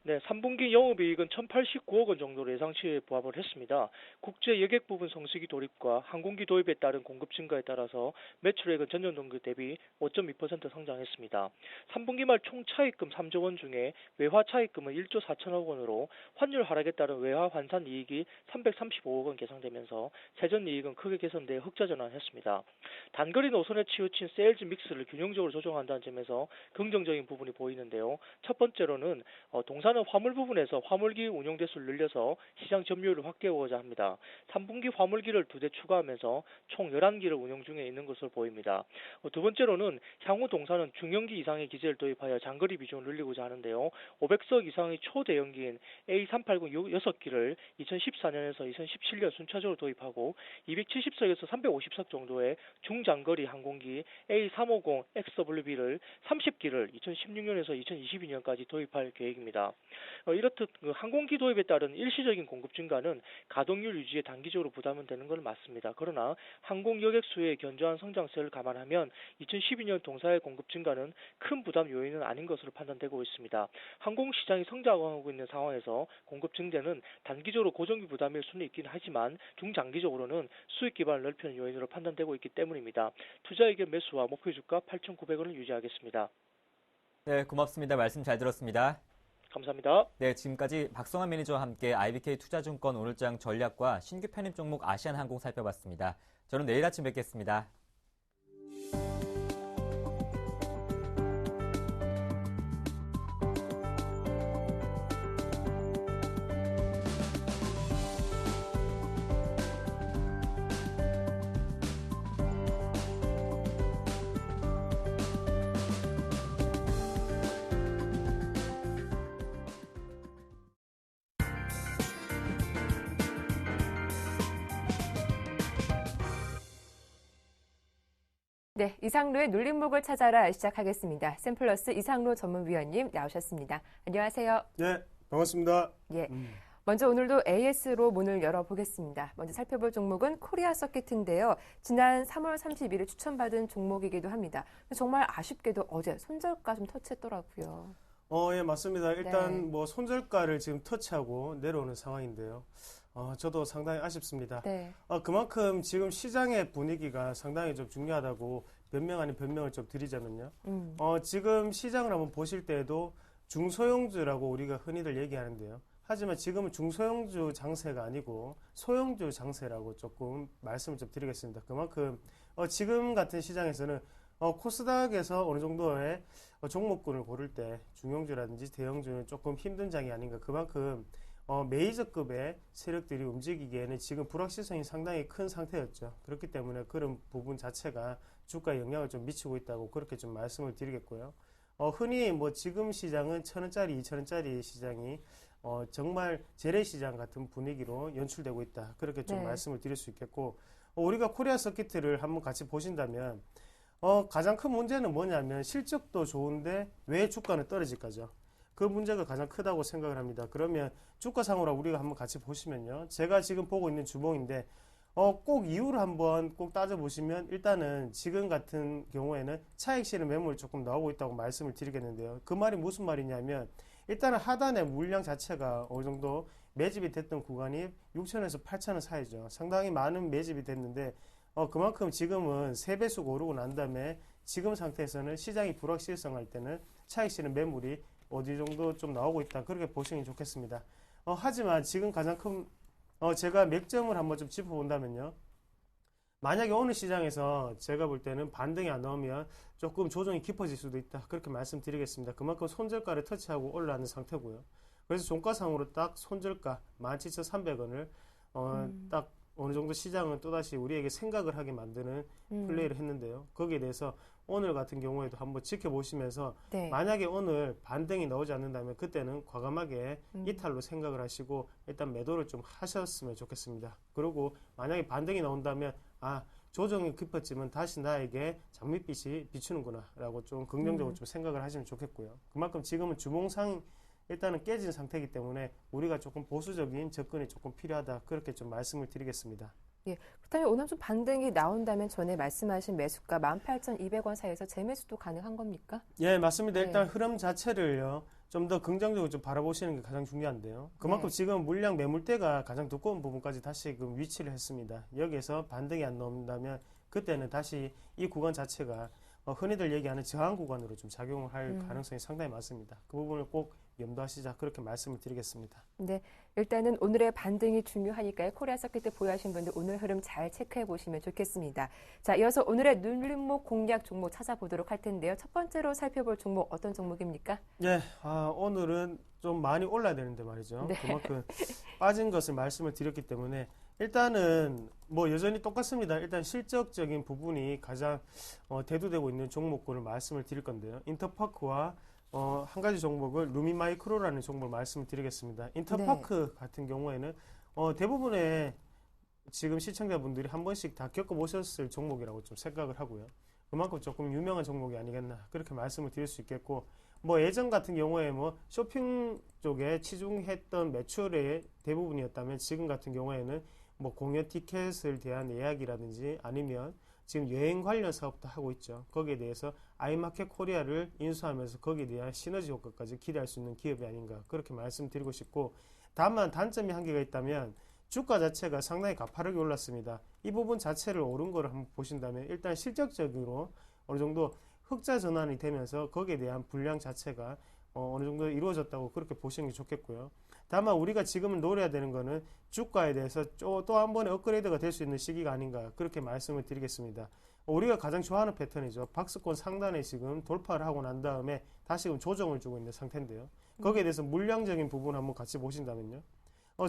네, 3분기 영업이익은 1,089억 원 정도로 예상치에 부합을 했습니다. 국제 여객 부분 성수기 돌입과 항공기 도입에 따른 공급 증가에 따라서 매출액은 전년 동기 대비 5.2% 성장했습니다. 3분기 말 총 차입금 3조 원 중에 외화 차입금은 1조 4천억 원으로 환율 하락에 따른 외화 환산 이익이 335억 원 계상되면서 세전 이익은 크게 개선돼 흑자 전환했습니다. 단거리 노선에 치우친 세일즈 믹스를 균형적으로 조정한다는 점에서 긍정적인 부분이 보이는데요. 첫 번째로는 동사는 화물 부분에서 화물기 운용 대수를 늘려서 시장 점유율을 확대하고자 합니다. 3분기 화물기를 2대 추가하면서 총 11기를 운용 중에 있는 것으로 보입니다. 두 번째로는 향후 동사는 중형기 이상의 기제를 도입하여 장거리 비중을 늘리고자 하는데요. 500석 이상의 초대형기인 A380 6기를 2014년에서 2017년 순차적으로 도입하고 270석에서 350석 정도의 중장거리 항공기 A350 XWB를 30기를 2016년에서 2022년까지 도입할 계획입니다. 이렇듯 항공기 도입에 따른 일시적인 공급 증가는 가동률 유지에 단기적으로 부담은 되는 건 맞습니다. 그러나 항공 여객 수의 견조한 성장세를 감안하면 2012년 동사의 공급 증가는 큰 부담 요인은 아닌 것으로 판단되고 있습니다. 항공시장이 성장하고 있는 상황에서 공급 증대는 단기적으로 고정비 부담일 수는 있긴 하지만 중장기적으로는 수익 기반을 넓히는 요인으로 판단되고 있기 때문입니다. 투자 의견 매수와 목표 주가 8,900원을 유지하겠습니다. 네, 고맙습니다. 말씀 잘 들었습니다. 감사합니다. 네, 지금까지 박성환 매니저와 함께 IBK 투자증권 오늘장 전략과 신규 편입 종목 아시아나항공 살펴봤습니다. 저는 내일 아침 뵙겠습니다. 네, 이상로의 눌림목을 찾아라 시작하겠습니다. 샘플러스 이상로 전문위원님 나오셨습니다. 안녕하세요. 네, 반갑습니다. 예. 먼저 오늘도 AS로 문을 열어보겠습니다. 먼저 살펴볼 종목은 코리아 서킷인데요. 지난 3월 31일 추천받은 종목이기도 합니다. 정말 아쉽게도 어제 손절가 좀 터치했더라고요. 예, 맞습니다. 일단 네. 뭐 손절가를 지금 터치하고 내려오는 상황인데요. 저도 상당히 아쉽습니다. 네. 그만큼 지금 시장의 분위기가 상당히 좀 중요하다고 변명 아닌 변명을 좀 드리자면요. 지금 시장을 한번 보실 때에도 중소형주라고 우리가 흔히들 얘기하는데요. 하지만 지금은 중소형주 장세가 아니고 소형주 장세라고 조금 말씀을 좀 드리겠습니다. 그만큼 지금 같은 시장에서는 코스닥에서 어느 정도의 종목군을 고를 때 중형주라든지 대형주는 조금 힘든 장이 아닌가. 그만큼 메이저급의 세력들이 움직이기에는 지금 불확실성이 상당히 큰 상태였죠. 그렇기 때문에 그런 부분 자체가 주가에 영향을 좀 미치고 있다고 그렇게 좀 말씀을 드리겠고요. 흔히 뭐 지금 시장은 1,000원짜리, 2,000원짜리 시장이 정말 재래시장 같은 분위기로 연출되고 있다. 그렇게 좀 네. 말씀을 드릴 수 있겠고, 우리가 코리아 서킷을 한번 같이 보신다면 가장 큰 문제는 뭐냐면 실적도 좋은데 왜 주가는 떨어질까죠? 그 문제가 가장 크다고 생각을 합니다. 그러면 주가상으로 우리가 한번 같이 보시면요. 제가 지금 보고 있는 주봉인데 꼭 이유를 한번 꼭 따져보시면 일단은 지금 같은 경우에는 차익 실현 매물이 조금 나오고 있다고 말씀을 드리겠는데요. 그 말이 무슨 말이냐면 일단은 하단의 물량 자체가 어느 정도 매집이 됐던 구간이 6천에서 8천원 사이죠. 상당히 많은 매집이 됐는데 그만큼 지금은 3배수가 오르고 난 다음에 지금 상태에서는 시장이 불확실성할 때는 차익 실현 매물이 어디 정도 좀 나오고 있다. 그렇게 보시면 좋겠습니다. 하지만 지금 가장 큰 제가 맥점을 한번 좀 짚어본다면요. 만약에 오늘 시장에서 제가 볼 때는 반등이 안 나오면 조금 조정이 깊어질 수도 있다. 그렇게 말씀드리겠습니다. 그만큼 손절가를 터치하고 올라가는 상태고요. 그래서 종가상으로 딱 손절가 17,300원을 딱 어느 정도 시장은 또다시 우리에게 생각을 하게 만드는 플레이를 했는데요. 거기에 대해서 오늘 같은 경우에도 한번 지켜보시면서 네. 만약에 오늘 반등이 나오지 않는다면 그때는 과감하게 이탈로 생각을 하시고 일단 매도를 좀 하셨으면 좋겠습니다. 그리고 만약에 반등이 나온다면 조정이 깊었지만 다시 나에게 장밋빛이 비추는구나 라고 좀 긍정적으로 좀 생각을 하시면 좋겠고요. 그만큼 지금은 주봉상 일단은 깨진 상태이기 때문에 우리가 조금 보수적인 접근이 조금 필요하다. 그렇게 좀 말씀을 드리겠습니다. 예, 그렇다면 오늘 좀 반등이 나온다면 전에 말씀하신 매수가 18,200원 사이에서 재매수도 가능한 겁니까? 예, 맞습니다. 일단 흐름 자체를요. 좀 더 긍정적으로 좀 바라보시는 게 가장 중요한데요. 그만큼 지금 물량 매물대가 가장 두꺼운 부분까지 다시금 위치를 했습니다. 여기에서 반등이 안 나온다면 그때는 다시 이 구간 자체가 흔히들 얘기하는 저항 구간으로 좀 작용을 할 가능성이 상당히 많습니다. 그 부분을 꼭 염두하시자 그렇게 말씀을 드리겠습니다. 네, 일단은 오늘의 반등이 중요하니까요. 코리아 서킷 보유하신 분들 오늘 흐름 잘 체크해 보시면 좋겠습니다. 자, 이어서 오늘의 눌림목 공략 종목 찾아보도록 할 텐데요. 첫 번째로 살펴볼 종목 어떤 종목입니까? 네, 오늘은 좀 많이 올라야 되는데 말이죠. 네. 그만큼 빠진 것을 말씀을 드렸기 때문에 일단은 뭐 여전히 똑같습니다. 일단 실적적인 부분이 가장 대두되고 있는 종목군을 말씀을 드릴 건데요. 인터파크와 한 가지 종목을 루미마이크로라는 종목을 말씀을 드리겠습니다. 인터파크 같은 경우에는 대부분의 지금 시청자분들이 한 번씩 다 겪어보셨을 종목이라고 좀 생각을 하고요. 그만큼 조금 유명한 종목이 아니겠나 그렇게 말씀을 드릴 수 있겠고 뭐 예전 같은 경우에 뭐 쇼핑 쪽에 치중했던 매출의 대부분이었다면 지금 같은 경우에는 뭐 공연 티켓을 대한 예약이라든지 아니면 지금 여행 관련 사업도 하고 있죠. 거기에 대해서 아이마켓 코리아를 인수하면서 거기에 대한 시너지 효과까지 기대할 수 있는 기업이 아닌가 그렇게 말씀드리고 싶고 다만 단점이 한 개가 있다면 주가 자체가 상당히 가파르게 올랐습니다. 이 부분 자체를 오른 거를 한번 보신다면 일단 실적적으로 어느 정도 흑자 전환이 되면서 거기에 대한 분량 자체가 어느 정도 이루어졌다고 그렇게 보시는 게 좋겠고요. 다만 우리가 지금은 노려야 되는 거는 주가에 대해서 또 한 번의 업그레이드가 될 수 있는 시기가 아닌가 그렇게 말씀을 드리겠습니다. 우리가 가장 좋아하는 패턴이죠. 박스권 상단에 지금 돌파를 하고 난 다음에 다시금 조정을 주고 있는 상태인데요. 거기에 대해서 물량적인 부분 한번 같이 보신다면요.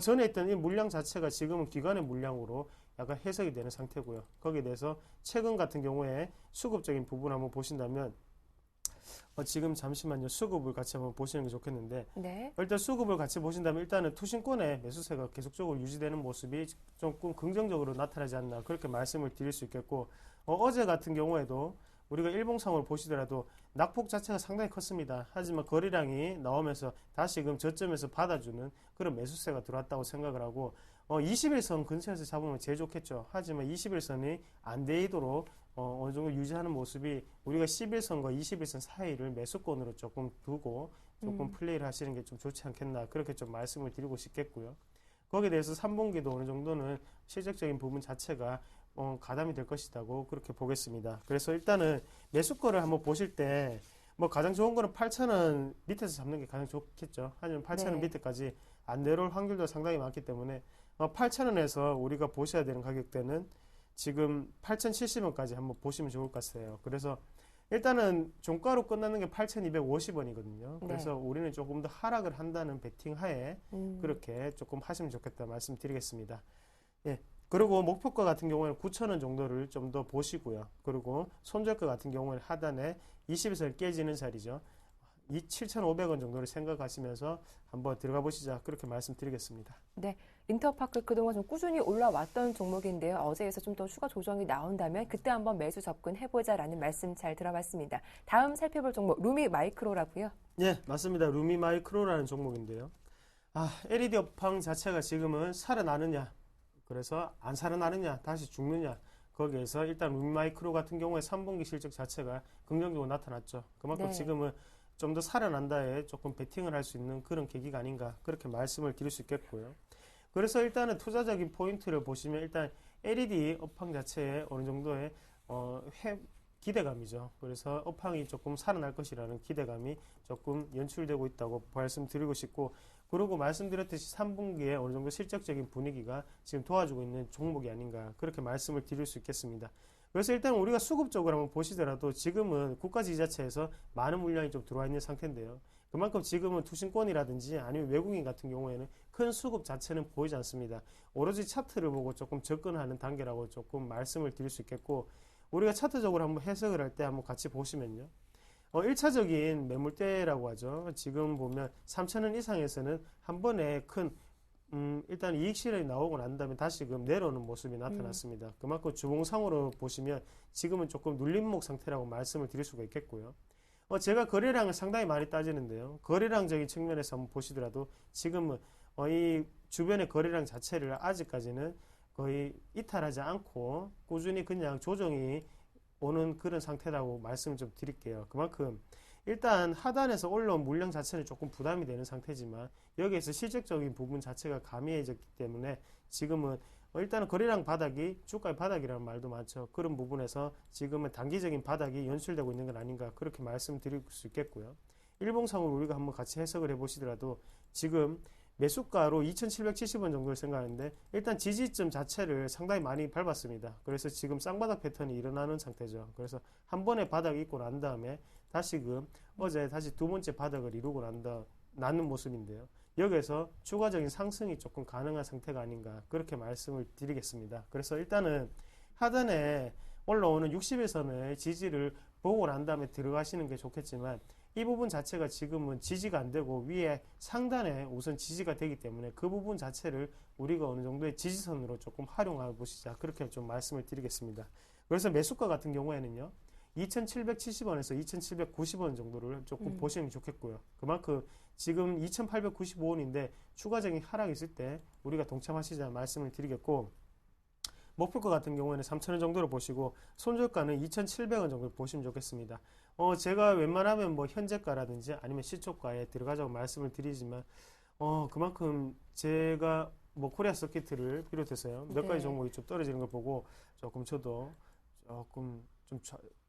전에 있던 이 물량 자체가 지금은 기관의 물량으로 약간 해석이 되는 상태고요. 거기에 대해서 최근 같은 경우에 수급적인 부분 한번 보신다면 지금 잠시만요. 수급을 같이 한번 보시는 게 좋겠는데 네. 일단 수급을 같이 보신다면 일단은 투신권의 매수세가 계속적으로 유지되는 모습이 조금 긍정적으로 나타나지 않나 그렇게 말씀을 드릴 수 있겠고 어제 같은 경우에도 우리가 일봉상으로 보시더라도 낙폭 자체가 상당히 컸습니다. 하지만 거래량이 나오면서 다시금 저점에서 받아주는 그런 매수세가 들어왔다고 생각을 하고 21선 근처에서 잡으면 제일 좋겠죠. 하지만 21선이 안 되도록 어느 정도 유지하는 모습이 우리가 11선과 21선 사이를 매수권으로 조금 두고 조금 플레이를 하시는 게 좀 좋지 않겠나 그렇게 좀 말씀을 드리고 싶겠고요. 거기에 대해서 3분기도 어느 정도는 실적적인 부분 자체가 가담이 될 것이라고 그렇게 보겠습니다. 그래서 일단은 매수권을 한번 보실 때 뭐 가장 좋은 거는 8,000원 밑에서 잡는 게 가장 좋겠죠. 하지만 8,000원 밑에까지 안 내려올 확률도 상당히 많기 때문에 8,000원에서 우리가 보셔야 되는 가격대는 지금 8,070원까지 한번 보시면 좋을 것 같아요. 그래서 일단은 종가로 끝나는 게 8,250원이거든요. 그래서 우리는 조금 더 하락을 한다는 베팅 하에 그렇게 조금 하시면 좋겠다 말씀드리겠습니다. 예. 그리고 목표가 같은 경우에는 9,000원 정도를 좀 더 보시고요. 그리고 손절가 같은 경우에는 하단에 21선 깨지는 자리죠. 7,500원 정도를 생각하시면서 한번 들어가 보시자 그렇게 말씀드리겠습니다. 네, 인터파크 그동안 좀 꾸준히 올라왔던 종목인데요. 어제에서 좀 더 추가 조정이 나온다면 그때 한번 매수 접근해보자라는 말씀 잘 들어봤습니다. 다음 살펴볼 종목 루미마이크로라고요? 네, 맞습니다. 루미마이크로라는 종목인데요. LED 업황 자체가 지금은 살아나느냐 그래서 안 살아나느냐, 다시 죽느냐. 거기에서 일단 윈마이크로 같은 경우에 3분기 실적 자체가 긍정적으로 나타났죠. 그만큼 네. 지금은 좀 더 살아난다에 조금 베팅을 할 수 있는 그런 계기가 아닌가 그렇게 말씀을 드릴 수 있겠고요. 그래서 일단은 투자적인 포인트를 보시면 일단 LED 업황 자체에 어느 정도의 기대감이죠. 그래서 업황이 조금 살아날 것이라는 기대감이 조금 연출되고 있다고 말씀드리고 싶고, 그리고 말씀드렸듯이 3분기에 어느 정도 실적적인 분위기가 지금 도와주고 있는 종목이 아닌가 그렇게 말씀을 드릴 수 있겠습니다. 그래서 일단 우리가 수급적으로 한번 보시더라도 지금은 국가지자체에서 많은 물량이 좀 들어와 있는 상태인데요. 그만큼 지금은 투신권이라든지 아니면 외국인 같은 경우에는 큰 수급 자체는 보이지 않습니다. 오로지 차트를 보고 조금 접근하는 단계라고 조금 말씀을 드릴 수 있겠고, 우리가 차트적으로 한번 해석을 할 때 한번 같이 보시면요. 1차적인 매물대라고 하죠. 지금 보면 3,000원 이상에서는 한 번에 큰 일단 이익 실현이 나오고 난 다음에 다시금 내려오는 모습이 나타났습니다. 그만큼 주봉상으로 보시면 지금은 조금 눌림목 상태라고 말씀을 드릴 수가 있겠고요. 제가 거래량을 상당히 많이 따지는데요. 거래량적인 측면에서 한번 보시더라도 지금은 이 주변의 거래량 자체를 아직까지는 거의 이탈하지 않고 꾸준히 그냥 조정이 오는 그런 상태라고 말씀을 좀 드릴게요. 그만큼 일단 하단에서 올라온 물량 자체는 조금 부담이 되는 상태지만 여기에서 실질적인 부분 자체가 가미해졌기 때문에 지금은 일단은 거래량 바닥이 주가의 바닥이라는 말도 많죠. 그런 부분에서 지금은 단기적인 바닥이 연출되고 있는 건 아닌가 그렇게 말씀드릴 수 있겠고요. 일봉상으로 우리가 한번 같이 해석을 해보시더라도 지금 매수가로 2,770원 정도를 생각하는데 일단 지지점 자체를 상당히 많이 밟았습니다. 그래서 지금 쌍바닥 패턴이 일어나는 상태죠. 그래서 한 번에 바닥이 있고 난 다음에 다시금 어제 다시 두 번째 바닥을 이루고 나는 모습인데요. 여기에서 추가적인 상승이 조금 가능한 상태가 아닌가 그렇게 말씀을 드리겠습니다. 그래서 일단은 하단에 올라오는 60일선의 지지를 보고 난 다음에 들어가시는 게 좋겠지만 이 부분 자체가 지금은 지지가 안 되고 위에 상단에 우선 지지가 되기 때문에 그 부분 자체를 우리가 어느 정도의 지지선으로 조금 활용해 보시자 그렇게 좀 말씀을 드리겠습니다. 그래서 매수가 같은 경우에는요 2,770원에서 2,790원 정도를 조금 보시면 좋겠고요. 그만큼 지금 2,895원인데 추가적인 하락이 있을 때 우리가 동참하시자 말씀을 드리겠고, 목표가 같은 경우에는 3,000원 정도로 보시고 손절가는 2,700원 정도 보시면 좋겠습니다. 제가 웬만하면 뭐 현재가라든지 아니면 시초가에 들어가자고 말씀을 드리지만 그만큼 제가 뭐 코리아 서킷을 비롯해서요 몇 가지 종목이 좀 떨어지는 걸 보고 조금 저도 조금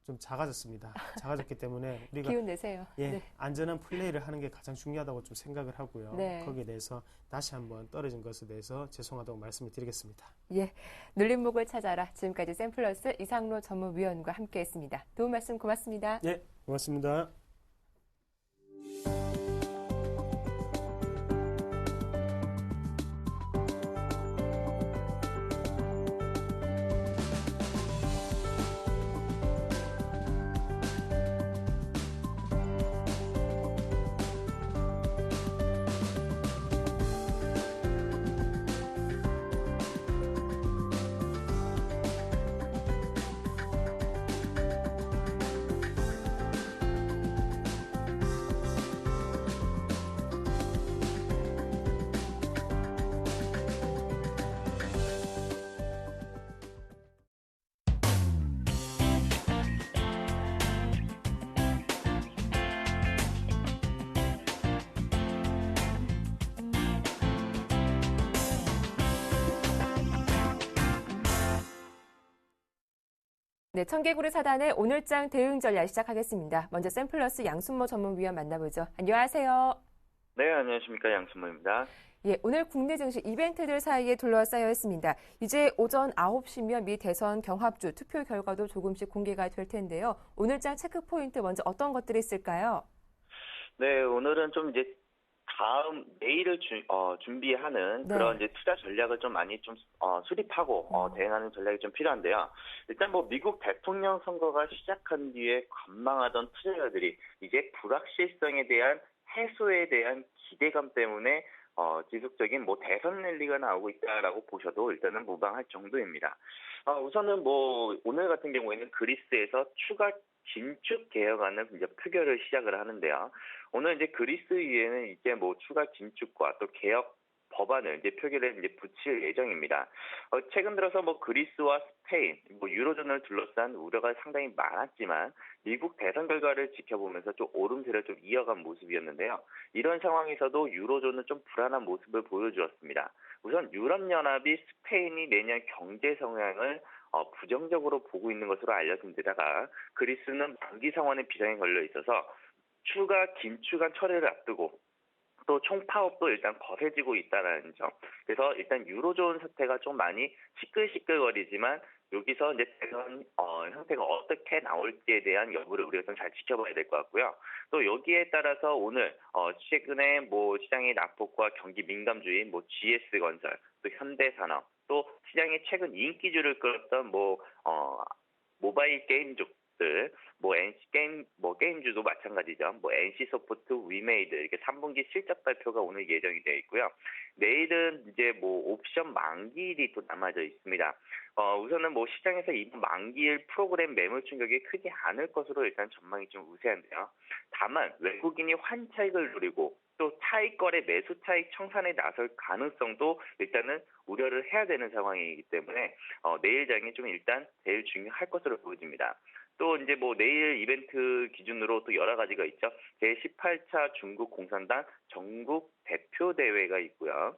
좀 작아졌습니다. 작아졌기 때문에 우리가 기운 내세요. 네. 안전한 플레이를 하는 게 가장 중요하다고 좀 생각을 하고요. 네. 거기에 대해서 다시 한번 떨어진 것에 대해서 죄송하다고 말씀을 드리겠습니다. 예, 눌림목을 찾아라. 지금까지 샘플러스 이상로 전무위원과 함께했습니다. 도움 말씀 고맙습니다. 예, 고맙습니다. 네, 청개구리 사단의 오늘장 대응 전략 시작하겠습니다. 먼저 샘플러스 양순모 전문위원 만나보죠. 안녕하세요. 네, 안녕하십니까. 양순모입니다. 예, 오늘 국내 증시 이벤트들 사이에 둘러싸여 있습니다. 이제 오전 9시면 미 대선 경합주 투표 결과도 조금씩 공개가 될 텐데요. 오늘장 체크 포인트 먼저 어떤 것들이 있을까요? 네, 오늘은 좀 이제 내일을 준비하는 네. 그런 이제 투자 전략을 좀 많이 좀 수립하고 대응하는 전략이 좀 필요한데요. 일단 뭐 미국 대통령 선거가 시작한 뒤에 관망하던 투자자들이 이제 불확실성에 대한 해소에 대한 기대감 때문에 지속적인 뭐 대선 랠리가 나오고 있다라고 보셔도 일단은 무방할 정도입니다. 우선은 뭐 오늘 같은 경우에는 그리스에서 추가 진축 개혁안을 이제 표결을 시작을 하는데요. 오늘 이제 그리스의회는 이제 뭐 추가 진축과 또 개혁 법안을 이제 표결에 이제 붙일 예정입니다. 최근 들어서 뭐 그리스와 스페인, 뭐 유로존을 둘러싼 우려가 상당히 많았지만 미국 대선 결과를 지켜보면서 좀 오름세를 좀 이어간 모습이었는데요. 이런 상황에서도 유로존은 좀 불안한 모습을 보여주었습니다. 우선 유럽연합이 스페인이 내년 경제 성향을 부정적으로 보고 있는 것으로 알려진 데다가 그리스는 만기 상환의 비상에 걸려 있어서 추가 긴축안 처리를 앞두고 또 총파업도 일단 거세지고 있다는 점. 그래서 일단 유로존 사태가 좀 많이 시끌시끌거리지만 여기서 이제 대선 형태가 어떻게 나올지에 대한 여부를 우리가 좀 잘 지켜봐야 될 것 같고요. 또 여기에 따라서 오늘 최근에 뭐 시장의 낙폭과 경기 민감주인 뭐 GS건설, 또 현대산업, 또 시장의 최근 인기주를 끌었던 모바일 게임주들, 뭐 NC 게임, 게임주도 마찬가지죠. 뭐 NC 소프트, 위메이드 이렇게 3분기 실적 발표가 오늘 예정이 되어 있고요. 내일은 이제 뭐 옵션 만기일이 또 남아져 있습니다. 우선은 뭐 시장에서 이번 만기일 프로그램 매물 충격이 크지 않을 것으로 일단 전망이 좀 우세한데요. 다만 외국인이 환차익을 노리고 또 차익 거래 매수 차익 청산에 나설 가능성도 일단은 우려를 해야 되는 상황이기 때문에 내일 장이 좀 일단 제일 중요할 것으로 보여집니다. 또 이제 뭐 내일 이벤트 기준으로 또 여러 가지가 있죠. 제18차 중국 공산당 전국 대표 대회가 있고요.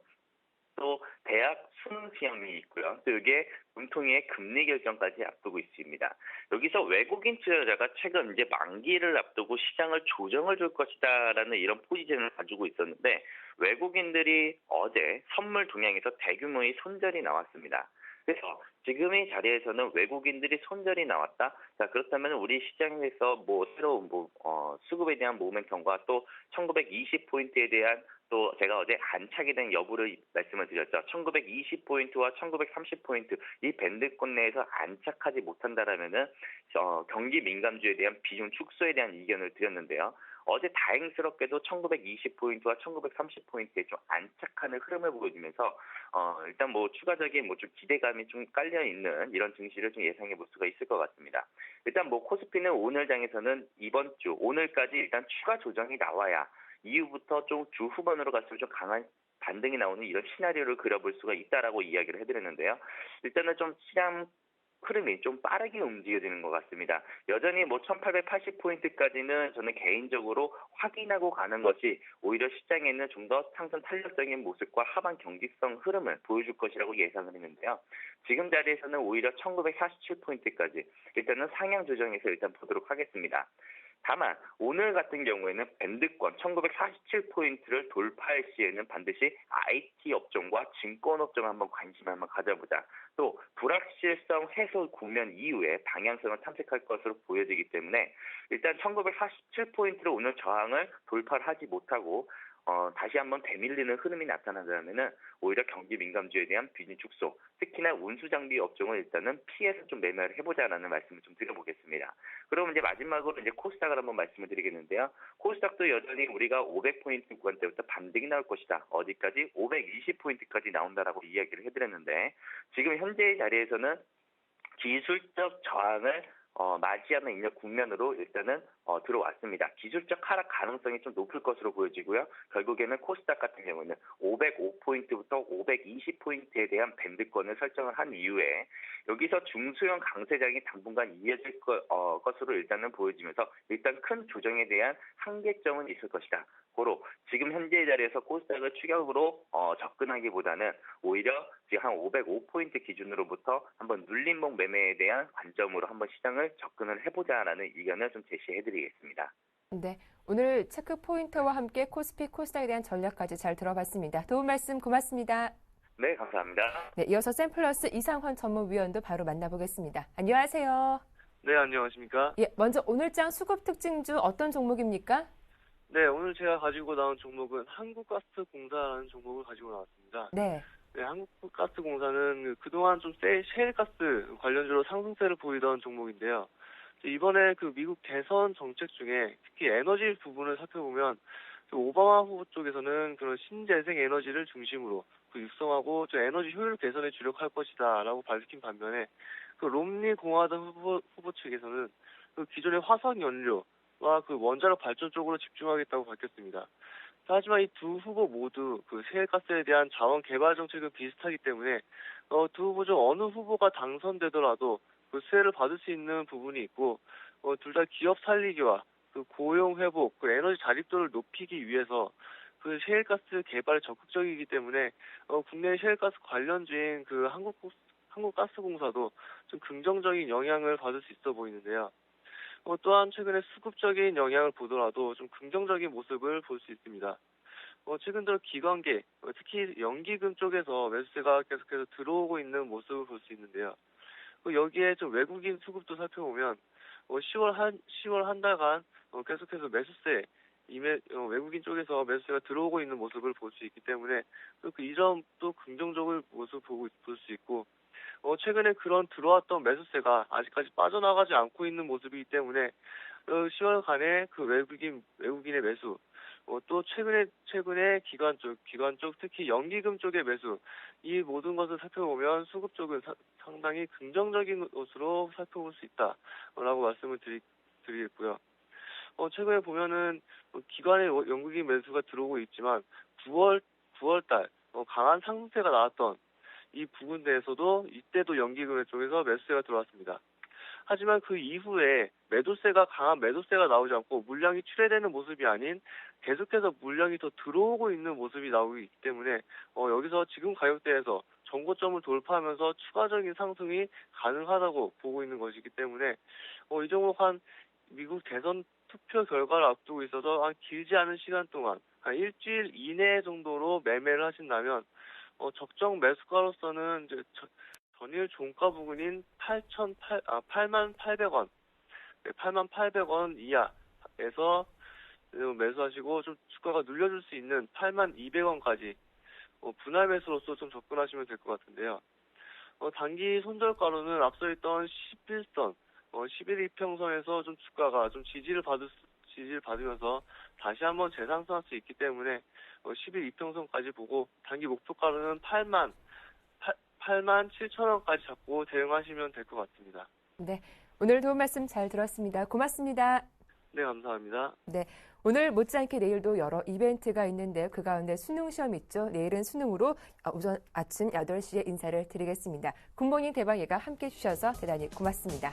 또 대학 수능 시험이 있고요. 또 이게 문통위의 금리 결정까지 앞두고 있습니다. 여기서 외국인 투자자가 최근 이제 만기를 앞두고 시장을 조정을 줄 것이다라는 이런 포지션을 가지고 있었는데 외국인들이 어제 선물 동향에서 대규모의 손절이 나왔습니다. 그래서 지금 이 자리에서는 외국인들이 손절이 나왔다. 자, 그렇다면 우리 시장에서 뭐 새로운 수급에 대한 모멘텀과 또 1920포인트에 대한 또 제가 어제 안착에 대한 여부를 말씀을 드렸죠. 1920포인트와 1930포인트 이 밴드권 내에서 안착하지 못한다라면은 경기 민감주에 대한 비중 축소에 대한 의견을 드렸는데요. 어제 다행스럽게도 1920포인트와 1930포인트에 좀 안착하는 흐름을 보여주면서 일단 뭐 추가적인 좀 기대감이 좀 깔려 있는 이런 증시를 좀 예상해 볼 수가 있을 것 같습니다. 일단 뭐 코스피는 오늘 장에서는 이번 주 오늘까지 일단 추가 조정이 나와야 이후부터 좀 주 후반으로 갈수록 좀 강한 반등이 나오는 이런 시나리오를 그려볼 수가 있다라고 이야기를 해드렸는데요. 일단은 좀 시장 흐름이 좀 빠르게 움직여지는 것 같습니다. 여전히 뭐 1880포인트까지는 저는 개인적으로 확인하고 가는 것이 오히려 시장에는 좀 더 상승 탄력적인 모습과 하반 경직성 흐름을 보여줄 것이라고 예상을 했는데요. 지금 자리에서는 오히려 1947포인트까지 일단은 상향 조정에서 일단 보도록 하겠습니다. 다만 오늘 같은 경우에는 밴드권 1947포인트를 돌파할 시에는 반드시 IT 업종과 증권 업종 한번 관심을 한번 가져보자. 또 불확실성 해소 국면 이후에 방향성을 탐색할 것으로 보여지기 때문에 일단 1947포인트로 오늘 저항을 돌파를 하지 못하고 다시 한번 되밀리는 흐름이 나타나자면은 오히려 경기 민감주에 대한 비중 축소, 특히나 운수장비 업종을 일단은 피해서 좀 매매를 해보자라는 말씀을 좀 드려보겠습니다. 그럼 이제 마지막으로 이제 코스닥을 한번 말씀을 드리겠는데요. 코스닥도 여전히 우리가 500포인트 구간대부터 반등이 나올 것이다. 어디까지? 520포인트까지 나온다라고 이야기를 해드렸는데 지금 현재의 자리에서는 기술적 저항을 맞이하는 있는 국면으로 일단은 들어왔습니다. 기술적 하락 가능성이 좀 높을 것으로 보여지고요. 결국에는 코스닥 같은 경우는 505포인트부터 520포인트에 대한 밴드권을 설정을 한 이후에 여기서 중소형 강세장이 당분간 이어질 것으로 일단은 보여지면서 일단 큰 조정에 대한 한계점은 있을 것이다. 고로 지금 현재의 자리에서 코스닥을 추격으로 접근하기보다는 오히려 지금 한 505포인트 기준으로부터 한번 눌림목 매매에 대한 관점으로 한번 시장을 접근을 해보자라는 의견을 좀 제시해드리겠습니다. 네, 오늘 체크 포인트와 함께 코스피, 코스닥에 대한 전략까지 잘 들어봤습니다. 도움 말씀 고맙습니다. 네, 감사합니다. 네, 이어서 샘플러스 이상헌 전문위원도 바로 만나보겠습니다. 안녕하세요. 네, 안녕하십니까? 예, 먼저 오늘장 수급 특징주 어떤 종목입니까? 네, 오늘 제가 가지고 나온 종목은 한국가스공사라는 종목을 가지고 나왔습니다. 네. 네, 한국가스공사는 그동안 좀 셰일가스 관련주로 상승세를 보이던 종목인데요. 이번에 그 미국 대선 정책 중에 특히 에너지 부분을 살펴보면 오바마 후보 쪽에서는 그런 신재생 에너지를 중심으로 그 육성하고 좀 에너지 효율 개선에 주력할 것이다라고 밝힌 반면에 그 롬니 공화당 후보 측에서는 그 기존의 화석 연료와 그 원자력 발전 쪽으로 집중하겠다고 밝혔습니다. 하지만 이 두 후보 모두 그 셰일가스에 대한 자원 개발 정책은 비슷하기 때문에 두 후보 중 어느 후보가 당선되더라도 그 수혜를 받을 수 있는 부분이 있고 둘 다 기업 살리기와 그 고용 회복, 그 에너지 자립도를 높이기 위해서 그 셰일가스 개발에 적극적이기 때문에 국내 셰일가스 관련주인 그 한국가스공사도 좀 긍정적인 영향을 받을 수 있어 보이는데요. 또한 최근에 수급적인 영향을 보더라도 좀 긍정적인 모습을 볼 수 있습니다. 최근 들어 기관계, 특히 연기금 쪽에서 매수세가 계속해서 들어오고 있는 모습을 볼 수 있는데요. 여기에 좀 외국인 수급도 살펴보면 10월 한 달간 계속해서 매수세, 외국인 쪽에서 매수세가 들어오고 있는 모습을 볼 수 있기 때문에 또 이 점도 긍정적인 모습을 볼 수 있고 최근에 그런 들어왔던 매수세가 아직까지 빠져나가지 않고 있는 모습이기 때문에 10월간의 그 외국인의 매수, 또 최근에 기관 쪽 특히 연기금 쪽의 매수, 이 모든 것을 살펴보면 수급 쪽은 상당히 긍정적인 것으로 살펴볼 수 있다라고 말씀을 드리겠고요. 최근에 보면은 기관의 연기금 매수가 들어오고 있지만 9월달 강한 상승세가 나왔던 이 부분 내에서도 이때도 연기금 쪽에서 매수세가 들어왔습니다. 하지만 그 이후에 강한 매도세가 나오지 않고 물량이 출회되는 모습이 아닌 계속해서 물량이 더 들어오고 있는 모습이 나오고 있기 때문에 여기서 지금 가격대에서 정고점을 돌파하면서 추가적인 상승이 가능하다고 보고 있는 것이기 때문에 이 종목 한 미국 대선 투표 결과를 앞두고 있어서 한 길지 않은 시간 동안 한 일주일 이내 정도로 매매를 하신다면 적정 매수가로서는 이제 전일 종가 부근인 8,800원, 8,800원 이하에서 매수하시고 좀 주가가 눌려줄 수 있는 8,200원까지 분할 매수로서 좀 접근하시면 될 것 같은데요. 단기 손절가로는 앞서 있던 11선, 11일 이평선에서 좀 주가가 좀 지지를 받으면서 다시 한번 재상승할 수 있기 때문에 10일 이평선까지 보고 단기 목표가로는 87,000원까지 잡고 대응하시면 될 것 같습니다. 네, 오늘 도움 말씀 잘 들었습니다. 고맙습니다. 네, 감사합니다. 네, 오늘 못지않게 내일도 여러 이벤트가 있는데요. 그 가운데 수능 시험 있죠. 내일은 수능으로 오전 아침 8시에 인사를 드리겠습니다. 굿모닝 대박예가 함께해 주셔서 대단히 고맙습니다.